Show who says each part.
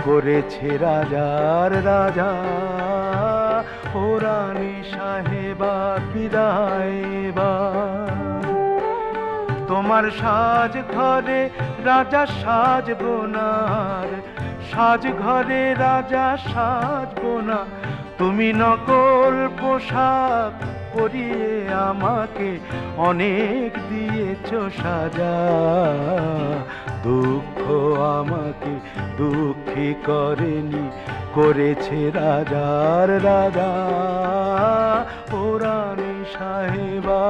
Speaker 1: করেছে রাজার রাজা। ও রানী সাহেবা বিদায় এবার। তোমার সাজ ঘরে রাজা সাজবো না, সাজ ঘরে রাজা সাজবো না। তুমি নকল পোশাক পরিয়ে আমাকে অনেক দিয়েছো সাজা। দুঃখ আমাকে দুঃখী করেনি, করেছে রাজার রাজা। ও রানী সাহেবা।